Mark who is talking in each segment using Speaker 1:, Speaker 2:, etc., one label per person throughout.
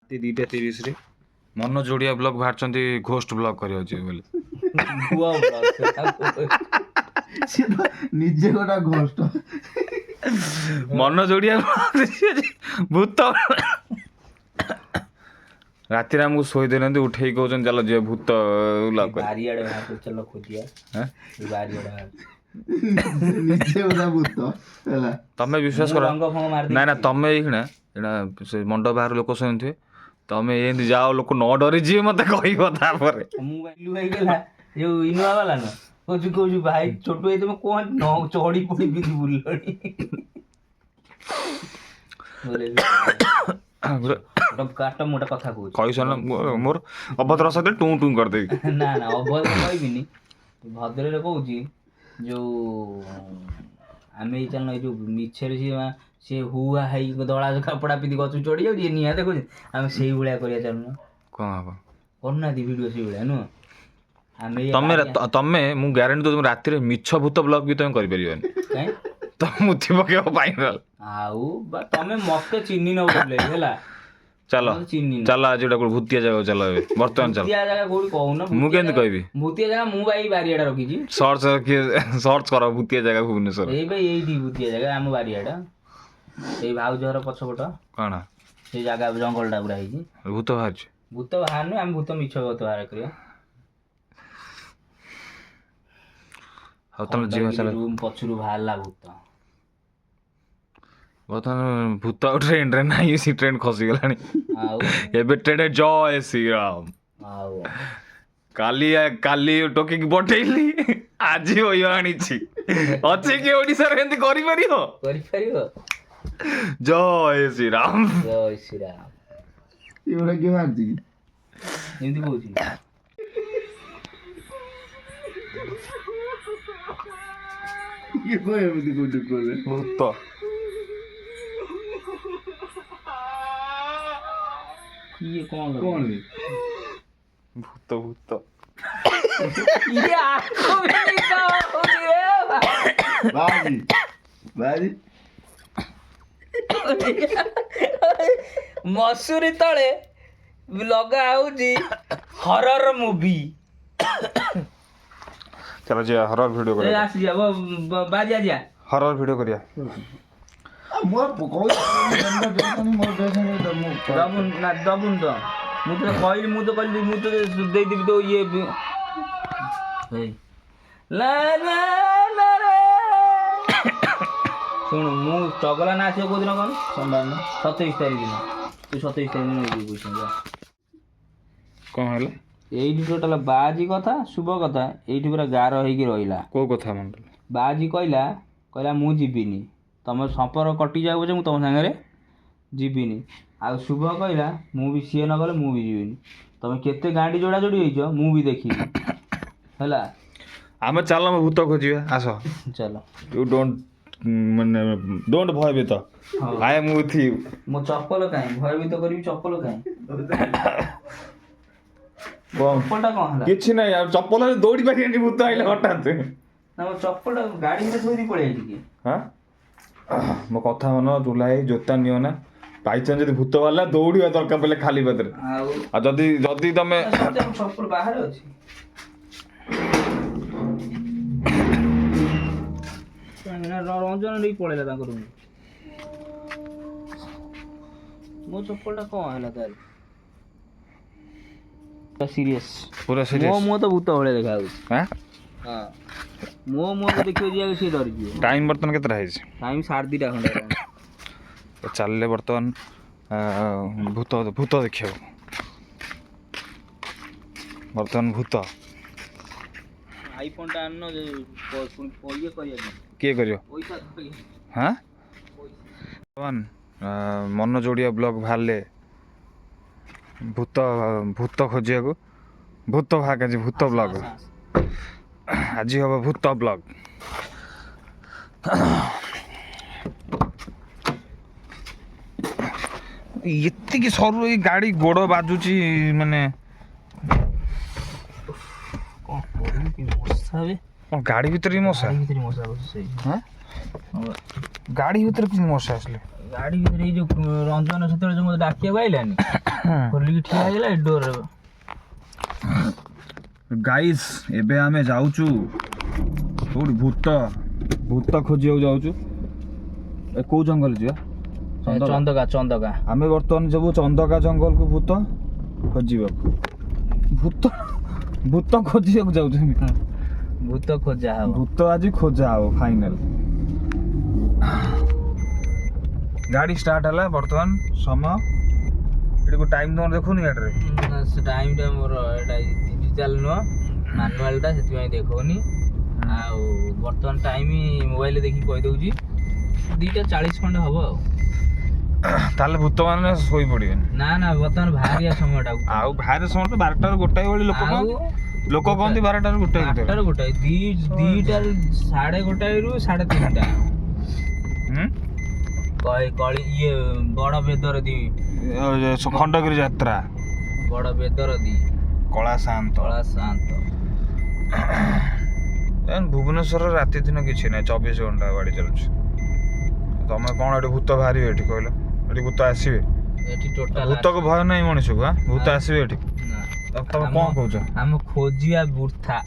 Speaker 1: ରାତି 2:30 ରେ ମନ ଯୋଡ଼ିଆ ବ୍ଲଗ ବାହାରିଛନ୍ତି ଘୋଷ୍ଟ ବ୍ଲଗ କରିବାକୁ ଯିବେ ବୋଲି।
Speaker 2: ସିଏ ତ ନିଜେ ଗୋଟା ଘୋଷ୍ଟ।
Speaker 1: ମନ ଯୋଡ଼ିଆ ଭୂତ ରାତିରେ ଆମକୁ ଶୋଇ ଦେଉନାହାନ୍ତି, ଉଠେଇକି କହୁଛନ୍ତି ଚାଲ ଯିବା ଭୂତ ବ୍ଲଗ କରିବା।
Speaker 3: ବାରିଆଡେ ବାହାର ଚାଲ ଖୋଜିବା। ବାରିଆଡେ ବାହାର
Speaker 2: ନିଜେ ଗୋଟା ଭୂତ ହେଲା।
Speaker 1: ତମେ ବିଶ୍ୱାସ କର, ନାଇଁ ନା ତମେ ଏଇଖିଣା ଏଇଟା ସେ ମଣ୍ଡପ ବାହାର ଲୋକ ଶୁଣିଥିବେ, ତମେ ଏମିତି ଯାଅ ଲୋକ ନ ଡରି ଯିବେ ମତେ କହିବ ତାପରେ।
Speaker 3: ମୁଁ ହେଇଗଲା ଯୋଉ ଇନୋଭା ବାଲା ନା କହୁଛୁ ଭାଇ ଛୋଟ ଭାଇ ତମେ କଣ ନ ଚଢି ପଡି ବିଧି ବୁଲିଲଣି। କାଟ ମୁଁ ଗୋଟେ କଥା କହୁଛି,
Speaker 1: କହିସାର ମୋର ଅଭଦ୍ର ସହିତ ଟୁଁ ଟୁଁ କରିଦେବି।
Speaker 3: ନା ନା ଅଭଦ୍ର କହିବିନି, ଭଦ୍ରରେ କହୁଛି। ଯୋଉ ଆମେ ଏଇ ଚାଲ ଏଇ ଯୋଉ ମିଛରେ ସିଏ ହୁଆ ହେଇ ଧଳା କପଡା ପିନ୍ଧି ଗଛ ଚଢି ଯାଉଛି ନିଆଁ ଦେଖୁଛି, ଆମେ ସେଇଭଳିଆ କରିବା ଚାଲୁନ।
Speaker 1: କଣ ହବ
Speaker 3: କରୁନାହାନ୍ତି ଭିଡିଓ ସେଇଭଳିଆ ନୁହଁ ଆମେ
Speaker 1: ତମେ ମୁଁ ଗ୍ୟାରେଣ୍ଟି ଦଉଛି ରାତିରେ ମିଛ ଭୂତ ବ୍ଲଗ ବି ତମେ କରିପାରିବନି।
Speaker 3: କାଇଁ
Speaker 1: ତମେ ମୁତି ପକେଇବ ଫାଇନାଲ।
Speaker 3: ଆଉ ବା ତମେ ମତେ ଚିହ୍ନି ନବ ହେଲା।
Speaker 1: ଚାଲ ଚାଲ ଆଜି ଗୋଟେ ଭୂତିଆ ଜାଗାକୁ ଚାଲ ଏବେ ବର୍ତ୍ତମାନ ଚାଲ।
Speaker 3: ଭୂତିଆ ଜାଗା କୋଉଠି କହୁନ?
Speaker 1: ମୁଁ କେମିତି କହିବି?
Speaker 3: ଭୂତିଆ ଜାଗା ମୁଁ ଭାଇ ବାରିଆଡେ ରଖିଛି।
Speaker 1: ସର୍ଚ୍ଚ କର ଭୂତିଆ ଜାଗା ଭୁବନେଶ୍ୱର।
Speaker 3: ଏଇ ଭାଇ ଏଇଠି ଭୂତିଆ ଜାଗା ଆମ ବାରିଆଡେ, ସେଇ ଭାଉଜ ଘର ପଛପଟ
Speaker 1: କଣ
Speaker 3: ସେଇ ଜାଗା ଜଙ୍ଗଲଟା ପୁରା ହେଇଛି।
Speaker 1: ଭୂତ ବାହାରୁଛି?
Speaker 3: ଭୂତ ବାହାରୁନି, ଆମେ ଭୂତ ମିଛ ଭୂତ ବାହାର କରିବା।
Speaker 1: ଆଉ ତମେ ଯିବା ଚାଲ।
Speaker 3: ରୁମ୍ ପଛରୁ ବାହାରିଲା ଭୂତ।
Speaker 1: ବର୍ତ୍ତମାନ ଭୂତ ଆଉ ଟ୍ରେଣ୍ଡରେ ନାହିଁ, ସେ ଟ୍ରେଣ୍ଡ ଖସିଗଲାଣି।
Speaker 3: ଆଉ
Speaker 1: ଏବେ ଟ୍ରେଣ୍ଡ ଜୟ ଶ୍ରୀରାମ।
Speaker 3: ଆଉ
Speaker 1: କାଲି ଟୋକିକି ପଠେଇଲି, ଆଜି ଓୟ ଆଣିଛି। ଅଛି କି ଓଡିଶାରେ ଏମିତି କରିପାରିବ? ଜୟ ଶ୍ରୀରାମ
Speaker 3: ଜୟ ଶ୍ରୀରାମ।
Speaker 2: ଏଗୁଡ଼ା କିଏ ମାରିଛି କି?
Speaker 3: ଏମିତି କହୁଛି।
Speaker 2: କିଏ କହ ଏମିତି କୋଉଠି କହୁଛି
Speaker 1: ଭୂତ।
Speaker 3: ଇଏ କଣ
Speaker 2: କଣ ବେ?
Speaker 1: ଭୂତ ଭୂତ
Speaker 2: ବାଜି ବାଜି
Speaker 3: ମସୁରୀ ତଳେ ଲଗା ହଉଛି ହରର ମୁଭି।
Speaker 1: ଚାଲ ଯିବା ହରର ଭିଡିଓ କରିବା।
Speaker 3: ଆସିଯିବା ବାଜି ଆସିବା
Speaker 1: ହରର ଭିଡିଓ କରିବା।
Speaker 2: ମୋର
Speaker 3: ଦବୁନି ତ ମୁଁ ତ କହିଲି ମୁଁ ତ ଦେଇଦେବି ତ ଇଏ ଶୁଣୁ ମୁଁ ଚଗଲା ନା ଆସିବ କୋଉଦିନ କଣ? 27 ତାରିଖ ଦିନ। ତୁ 27 ତାରିଖ ଦିନ ନେଇଯିବୁ ପଇସା।
Speaker 1: କଣ ହେଲା?
Speaker 3: ଏଇଠି ଟୋଟାଲ ବାଜି କଥା ଶୁଭ କଥା ଏଇଠି ପୁରା ଗାର ହେଇକି ରହିଲା।
Speaker 1: କୋଉ କଥା ମଣ୍ଡଳ?
Speaker 3: ବାଜି କହିଲା ମୁଁ ଯିବିନି, ତମ ସମ୍ପର୍କ କଟିଯାଉ ପଛେ ମୁଁ ତମ ସାଙ୍ଗରେ ଯିବିନି। ଆଉ ଶୁଭ କହିଲା ମୁଁ ବି ସିଏ ନ ଗଲେ ମୁଁ ବି ଯିବିନି। ତମେ କେତେ ଗାଣ୍ଡି ଯୋଡ଼ା ଯୋଡ଼ି ହେଇଛ ମୁଁ ବି ଦେଖିବି ହେଲା।
Speaker 1: ଆମେ ଚାଲ ଭୂତ ଖୋଜିବା ଆସ।
Speaker 3: ଚାଲ।
Speaker 1: ୟୁ ଡୋଣ୍ଟ ମାନେ ଡୋଣ୍ଟ ଭୟଭୀତ। I am with you.
Speaker 3: ମୁଁ ଚପଲ କାହିଁ ଭୟଭୀତ କରିବି? ଚପଲ କାହିଁ? ଚପଲଟା କଣ ହେଲା?
Speaker 1: କିଛି ନାହିଁ, ଆଉ ଚପଲରେ ଦୌଡ଼ି ପାରିବେନି ଭୂତ ଆଇଲେ ହଠାତ୍।
Speaker 3: ନା ମୋ ଚପଲଟା ଗାଡ଼ି ଭିତରେ ଥୋଇ ଦେଇ ପଳେଇ ଆଇଛି କି?
Speaker 1: ହଁ ମୋ କଥା ମାନ, ଜୁଲାଇ ଜୋତା ନିଅ ନା। ବାଇଚାନ୍ସ ଯଦି ଭୂତ ବାହାରିଲା ଦୌଡ଼ିବା ଦରକାର ପଡ଼ିଲେ ଖାଲି ପାଦରେ। ଆଉ ଯଦି ତମେ
Speaker 3: ଚପଲ ବାହାରେ ଅଛି। ରଞ୍ଜନ ନେଇ ପଳେଇଲା ତାଙ୍କ ରୁମ୍। ମୋ ଚପଲଟା କଣ ହେଲା ତାହେଲେ? ସିରିୟସ୍
Speaker 1: ପୁରା ସିରିୟସ୍।
Speaker 3: ମୋ ମୁହଁ ତ ଭୂତ ଭଳିଆ ଦେଖାଯାଉଛି।
Speaker 1: ହଁ
Speaker 3: ମୋ ମୁହଁକୁ ଦେଖିବ ଯିବାକୁ ସିଏ ଡରିଯିବ।
Speaker 1: ଟାଇମ୍ ବର୍ତ୍ତମାନ କେତେଟା ହେଇଛି?
Speaker 3: ଟାଇମ୍ 2:30 ଖଣ୍ଡେ ହେଲାଣି।
Speaker 1: ଚାଲିଲେ ବର୍ତ୍ତମାନ ଭୂତ ଦେଖିବାକୁ। ବର୍ତ୍ତମାନ ଭୂତ
Speaker 3: ଆଇଫୋନ୍ଟା ଆଣିନ ଇଏ କରିବା।
Speaker 1: କିଏ କରିବ?
Speaker 3: ପଇସା
Speaker 1: ହଁ ବର୍ତ୍ତମାନ ମନ ଯୋଡ଼ିଆ ବ୍ଲଗ ବାହାରିଲେ ଭୂତ ଖୋଜିବାକୁ। ଭୂତ ଭାଗ ଆଜି ଭୂତ ବ୍ଲଗ। ଆଜି ହବ ଭୂତ ବ୍ଲଗ। ଏତିକି ସରୁ ଏଇ ଗାଡ଼ି ଗୋଡ଼ ବାଜୁଛି ମାନେ କଣ ଗାଡ଼ି ଭିତରେ ବି ମଶା? ଗାଡ଼ି ଭିତରେ କେମିତି ମଶା ଆସିଲେ?
Speaker 3: ଗାଡି ଭିତରେ ଏଇ ଯୋଉ ରଞ୍ଜନ ସେତେବେଳେ ଯୋଉ ମତେ ଡାକିବାକୁ ଆଇଲାନି ଖୋଲିକି ଠିଆ ହେଇଗଲା ଏ ଡୋର।
Speaker 1: ଗାଇସ୍ ଏବେ ଆମେ ଯାଉଛୁ କୋଉଠି ଭୂତ ଖୋଜିବାକୁ ଯାଉଛୁ। ଏ କୋଉ ଜଙ୍ଗଲ ଯିବା?
Speaker 3: ଚନ୍ଦକା।
Speaker 1: ଆମେ ବର୍ତ୍ତମାନ ଯିବୁ ଚନ୍ଦକା ଜଙ୍ଗଲକୁ ଭୂତ ଖୋଜିବାକୁ। ଭୂତ ଖୋଜିବାକୁ ଯାଉଛୁ ଆମେ।
Speaker 3: ଭୂତ ଖୋଜା ହବ।
Speaker 1: ଭୂତ ଆଜି ଖୋଜା ହବ ଫାଇନାଲ। ଗାଡ଼ି ଷ୍ଟାର୍ଟ ହେଲା ବର୍ତ୍ତମାନ ସମୟ। ଏଠି ଟାଇମ୍ ତମର ଦେଖୁନି ଗାଡ଼ିରେ?
Speaker 3: ସେ ଟାଇମଟା ମୋର ଏଇଟା ଡିଜିଟାଲ ନୁହଁ ମାନୁଆଲଟା ସେଥିପାଇଁ ଦେଖଉନି। ଆଉ ବର୍ତ୍ତମାନ ଟାଇମ ମୋବାଇଲରେ ଦେଖିକି କହିଦେଉଛି 2:40 ଖଣ୍ଡେ ହବ ଆଉ।
Speaker 1: ତାହେଲେ ଭୂତ ମାନେ ଶୋଇପଡ଼ିବେନି।
Speaker 3: ନା ବର୍ତ୍ତମାନ ବାହାରିଆ ସମୟଟା
Speaker 1: ଆଉ ବାହାରେ ସମୟ ତ 12ଟାରୁ ଗୋଟାଏ ଭଳି ଲୋକ କହନ୍ତି 12ଟାରୁ ଗୋଟାଏ
Speaker 3: 8ଟାରୁ ଗୋଟାଏ 2ଟାରୁ 1:30ରୁ 3:30 କଳି ଇଏ ବଡ଼ ବେଦରଦୀ
Speaker 1: ଖଣ୍ଡଗିରି ଯାତ୍ରା
Speaker 3: ବଡ଼ ବେଦରଦୀ
Speaker 1: କଳା ଶାନ୍ତ। ଭୁବନେଶ୍ୱରରେ ରାତି ଦିନ କିଛି ନାହିଁ 24 ଘଣ୍ଟା ଗାଡ଼ି ଚାଲୁଛି। ତମେ କ'ଣ ଏଠି ଭୂତ ବାହାରିବେ ଏଠି କହିଲ? ଏଠି ଭୂତ ଆସିବେ?
Speaker 3: ଏଠି ଟୋଟାଲ
Speaker 1: ଭୂତକୁ ଭୟ ନାହିଁ ମଣିଷକୁ? ଭୂତ ଆସିବେ ଏଠି? ତମେ କ'ଣ କହୁଛ?
Speaker 3: ଆମ ଖୋଜିବା ବୃଥା।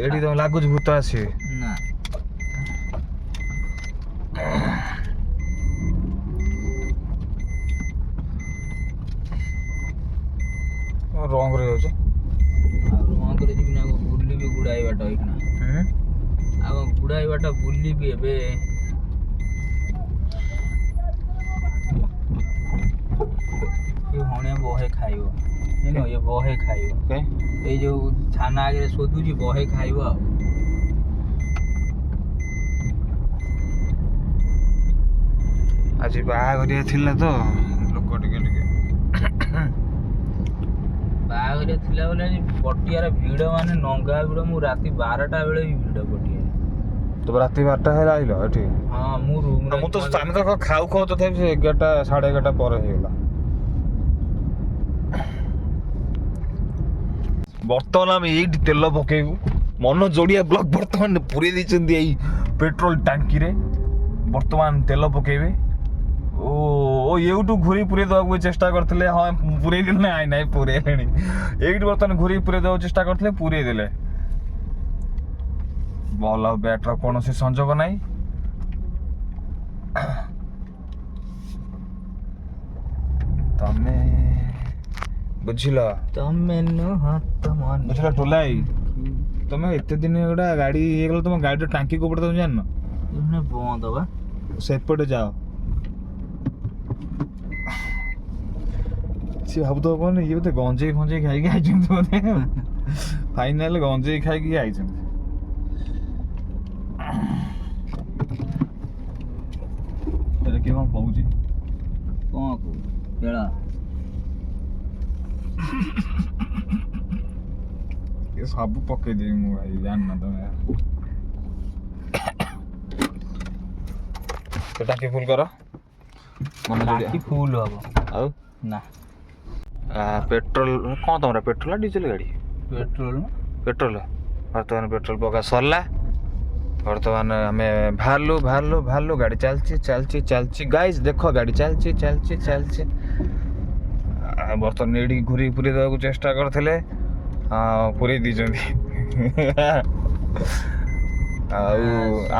Speaker 1: ଏଠି ତମେ ଲାଗୁଛି ଭୂତ ଆସିବେ?
Speaker 3: ନା
Speaker 1: ରଙ୍ଗରେ ଯାଉଛ?
Speaker 3: ରଙ୍ଗରେ ଯିବି ନା ବୁଲିବି ଗୁଡ଼ାଏ ବାଟ ଏଇଖିନା। ଆଉ ଗୁଡ଼ାଏ ବାଟ ବୁଲିବି ଏବେ। ହଣିଆ ବହେ ଖାଇବ ଇଏ ବହେ ଖାଇବ। ଏଇ ଯୋଉ ଥାନା ଆଗରେ ଶୋଧୁଛି ବହେ ଖାଇବ। ଆଉ
Speaker 1: ଆଜି ବାହାଘରିଆ ଥିଲା ତ ଲୋକ ଟିକେ
Speaker 3: ବାହାଘରିଆ ଥିଲା ବୋଲି ଆଜି ପଟିଆର ଭିଡ଼ ମାନେ ନଙ୍ଗା ଭିଡ଼। ମୁଁ ରାତି 12ଟା ବେଳେ ବି ଭିଡ଼ ପଟିଆରେ।
Speaker 1: ତମେ ରାତି 12ଟା ହେଲେ ଆଇଲ ଏଠି?
Speaker 3: ହଁ ମୁଁ ରୁମ୍
Speaker 1: ମୁଁ ତ ଆମେ ତ ଖାଉ ତଥାପି 11ଟା 11:30 ପରେ ହେଇଗଲା। ବର୍ତ୍ତମାନ ଆମେ ଏଇଠି ତେଲ ପକେଇବୁ। ମନୋଜ ଯୋଡ଼ିଆ ବ୍ଲକ୍ ବର୍ତ୍ତମାନ ପୁରେଇ ଦେଇଛନ୍ତି ଏଇ ପେଟ୍ରୋଲ ଟାଙ୍କିରେ। ବର୍ତ୍ତମାନ ତେଲ ପକେଇବେ। ଓ ଏଇଠୁ ଘୁରି ପୁରେଇ ଦେବାକୁ ଚେଷ୍ଟା କରିଥିଲେ। ହଁ ପୁରେଇ ଦେଲେ ନାଇଁ ପୁରେଇଲେଣି। ଏଇଠି ବର୍ତ୍ତମାନ ଘୁରି ପୁରେଇ ଦେବାକୁ ଚେଷ୍ଟା କରିଥିଲେ, ପୁରେଇ ଦେଲେ। ବଲ୍ ଆଉ ବ୍ୟାଟ୍ର କୌଣସି ସଂଯୋଗ ନାହିଁ। ତମେ ବୁଝିଲ? ବୁଝିଲ ଟୋଲାଇ? ତମେ ଏତେ ଦିନ ଗୋଟେ ଗାଡ଼ି ହେଇଗଲା, ତମ ଗାଡ଼ିର ଟାଙ୍କି କୋଉପଟେ ତମେ ଜାଣିନ?
Speaker 3: ବନ୍ଦ ବା
Speaker 1: ସେପଟେ ଯାଅ। ସିଏ ଭାବୁଥିବ କଣ ଇଏ ବୋଧେ ଗଞ୍ଜେଇ ଖାଇକି ଆଇଛନ୍ତି ବୋଧେ। ଫାଇନାଲ ଗଞ୍ଜେଇ ଖାଇକି ଆଇଛନ୍ତି। କିଏ କ'ଣ କହୁଛି? ସବୁ ପକେଇଦେବି ମୁଁ ଭାଇ, ଜାଣିନ ତମେ। ଟାଙ୍କି ଫୁଲ କର।
Speaker 3: ଟାଙ୍କି ଫୁଲ ହବ
Speaker 1: ଆଉ
Speaker 3: ନା
Speaker 1: ପେଟ୍ରୋଲ କ'ଣ ତମର ପେଟ୍ରୋଲ ନା ଡିଜେଲ ଗାଡ଼ି? ପେଟ୍ରୋଲ। ବର୍ତ୍ତମାନ ପେଟ୍ରୋଲ ପକା ସରିଲା। ବର୍ତ୍ତମାନ ଆମେ ବାହାରିଲୁ। ଗାଡ଼ି ଚାଲିଛି ଗାଇସ୍ ଦେଖ ଗାଡ଼ି ଚାଲିଛି। ବର୍ତ୍ତମାନ ଏଇଠିକି ଘୁରି ପୁରେଇ ଦେବାକୁ ଚେଷ୍ଟା କରିଥିଲେ, ପୁରେଇ ଦେଇଛନ୍ତି। ଆଉ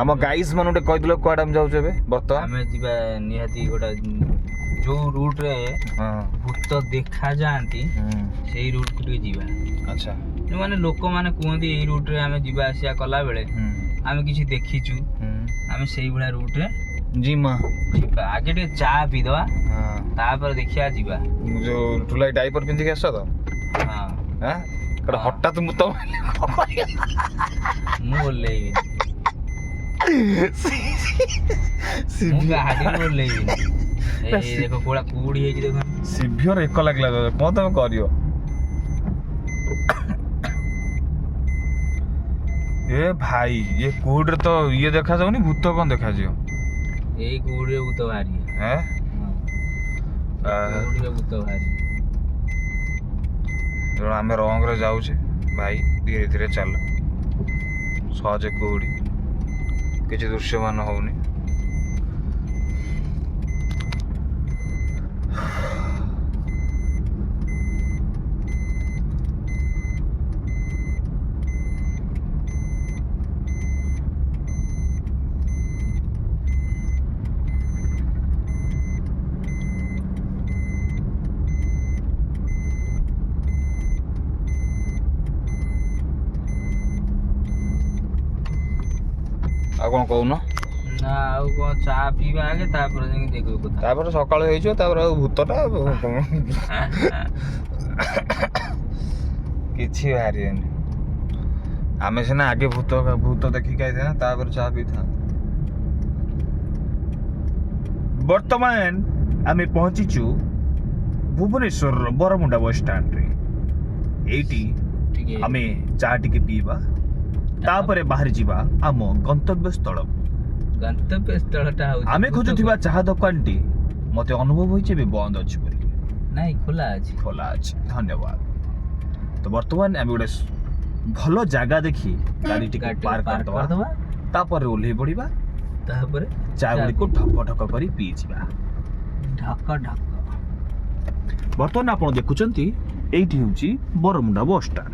Speaker 1: ଆମ ଗାଇସ୍ ମାନଙ୍କୁ ଟିକେ କହିଦେଲ କୁଆଡ଼େ ଆମେ ଯାଉଛୁ ଏବେ? ବର୍ତ୍ତମାନ
Speaker 3: ଆମେ ଯିବା ନିହାତି ଗୋଟେ ଯୋଉ ରୁଟରେ ଭୂତ ଦେଖାଯାଆନ୍ତି ସେଇ ରୁଟକୁ ଟିକେ ଯିବା।
Speaker 1: ଆଚ୍ଛା।
Speaker 3: ମାନେ ଲୋକମାନେ କୁହନ୍ତି ଏଇ ରୁଟରେ ଆମେ ଯିବା ଆସିବା କଲାବେଳେ ଆମେ କିଛି ଦେଖିଛୁ, ଆମେ ସେଇଭଳିଆ ରୁଟରେ
Speaker 1: ଯିବା।
Speaker 3: ଆଗେ ଟିକେ ଚା ପିଇଦବା, ତାପରେ ଦେଖିବା ଯିବା।
Speaker 1: ଯୋଉ ଟୁଲାଇ ଡାଇପର ପିନ୍ଧିକି ଆସ ତ? ହଠାତ୍ ମୁଁ ତ
Speaker 3: ମୁଁ ଓହ୍ଲେଇବି, ଗାଡ଼ିରୁ ଓହ୍ଲେଇବିନି। ଏଇ ଦେଖ କୋଉଟା କୁହୁଡ଼ି ହେଇଛି ଦେଖ।
Speaker 1: ସିଭିଅର ଏକ ଲାଗିଲା କ'ଣ ତମେ କରିବ? ଏ ଭାଇ ଏ କୁହୁଡ଼ିରେ ତ ଇଏ ଦେଖାଯାଉନି, ଭୂତ କ'ଣ ଦେଖାଯିବ?
Speaker 3: ଏଇ କୁହୁଡ଼ିରେ ଭୂତ ବାହାରିବ।
Speaker 1: ତେଣୁ ଆମେ ରଙ୍ଗରେ ଯାଉଛେ ଭାଇ, ଧୀରେ ଚାଲ। ସହଜେ କୁହୁଡ଼ି କିଛି ଦୃଶ୍ୟମାନ ହଉନି। ଆଉ କ'ଣ କହୁନ?
Speaker 3: ନା ଆଉ କ'ଣ ଚା ପିଇବା ଆଗେ ତାପରେ ଯାଇକି ଦେଖିବୁ କଥା।
Speaker 1: ତାପରେ ସକାଳ ହେଇଯିବ ତାପରେ ଆଉ ଭୂତଟା କିଛି ବାହାରିବନି। ଆମେ ସିନା ଆଗେ ଭୂତ ଦେଖିକି ଆଇଥାନ୍ତେ ତାପରେ ଚା ପିଇଥାନ୍ତେ। ବର୍ତ୍ତମାନ ଆମେ ପହଞ୍ଚିଛୁ ଭୁବନେଶ୍ୱରର ବରମୁଣ୍ଡା ବସ୍ ଷ୍ଟାଣ୍ଡରେ। ଏଇଠି
Speaker 3: ଟିକେ
Speaker 1: ଆମେ ଚା ଟିକେ ପିଇବା, ତାପରେ ବାହାରି ଯିବା ଆମ ଗନ୍ତବ୍ୟ ସ୍ଥଳକୁ।
Speaker 3: ଗନ୍ତବ୍ୟ ସ୍ଥଳଟା ହଉଛି
Speaker 1: ଆମେ ଖୋଜୁଥିବା ଚାହା ଦୋକାନଟି ମତେ ଅନୁଭବ ହୋଇଛି ଏବେ ବନ୍ଦ ଅଛି ବୋଲି।
Speaker 3: ନାଇଁ ଖୋଲା ଅଛି।
Speaker 1: ଖୋଲା ଅଛି, ଧନ୍ୟବାଦ। ତ ବର୍ତ୍ତମାନ ଆମେ ଗୋଟେ ଭଲ ଜାଗା ଦେଖି ଗାଡି ଟିକେ ପାର୍କ କରିଦେବା, ତାପରେ ଓହ୍ଲେଇ ପଡିବା,
Speaker 3: ତାପରେ
Speaker 1: ଚା ଗୁଡ଼ିକୁ ଠକ ଠକ କରି ପିଇଯିବା।
Speaker 3: ଢକ ଢକ।
Speaker 1: ବର୍ତ୍ତମାନ ଆପଣ ଦେଖୁଛନ୍ତି ଏଇଠି ହେଉଛି ବରମୁଣ୍ଡା ବସ୍ ଷ୍ଟାଣ୍ଡ।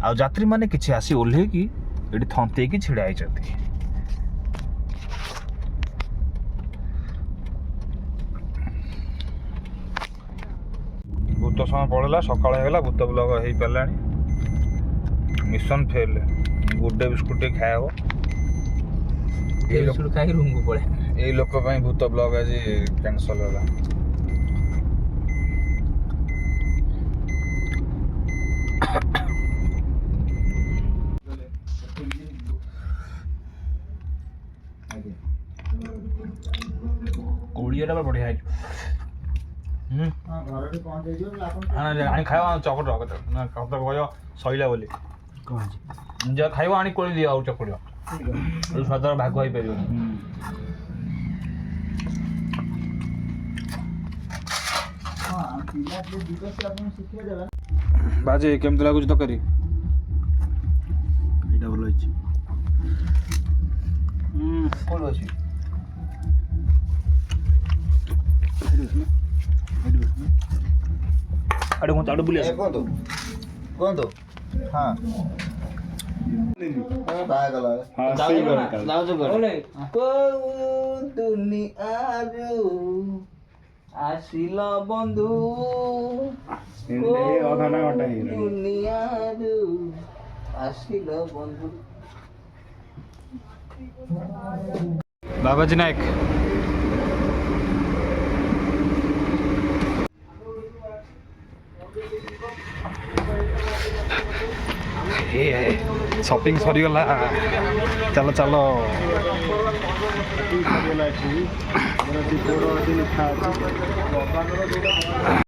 Speaker 1: ଆଉ ଯାତ୍ରୀମାନେ କିଛି ଆସି ଓହ୍ଲେଇକି ଏଠି ଥନ୍ତେଇକି ଛିଡ଼ା ହେଇଛନ୍ତି। ଭୂତ ସମୟ ପଳେଇଲା, ସକାଳ ହେଇଗଲା, ଭୂତ ବ୍ଲଗ ହେଇପାରିଲାଣି। Mission fail. Good Day biscuit ଟିକେ ଖାଇବ।
Speaker 3: ଖାଇ ରୁମକୁ ପଳେଇ।
Speaker 1: ଏଇ ଲୋକ ପାଇଁ ଭୂତ ବ୍ଲଗ ଆଜି କ୍ୟାନସଲ ହେଲା। କୋଳିଆଟା ବଢିଆ ହେଇଛି। ଆଣି ଖାଇବା ଚକଟ କହିବ ସଇଲା ବୋଲି। ଯାହା ଖାଇବ ଆଣି କୋଳି ଦିଅ ଆଉ ଚକଡ଼ିବ। ସ୍ୱାଦର ଭାଗ ହେଇପାରିବନି। ବାଜେ କେମିତି ଲାଗୁଛି ତରକାରୀ? ଏଇଟା ଭଲ ହେଇଛି। କୋଉଠି ଅଛି? ଆଡ଼େ କ'ଣ ଚାଡ଼ୁ ବୁଲି ଆସ।
Speaker 2: କୁହନ୍ତୁ କୁହନ୍ତୁ। ହଁ
Speaker 3: ଆସିଲ ବନ୍ଧୁ ଦୁନିଆରୁ ଆସିଲ ବନ୍ଧୁ।
Speaker 1: ବାବାଜୀ ନାୟକ। ସପିଂ ସରିଗଲା, ଚାଲ ଚାଲ।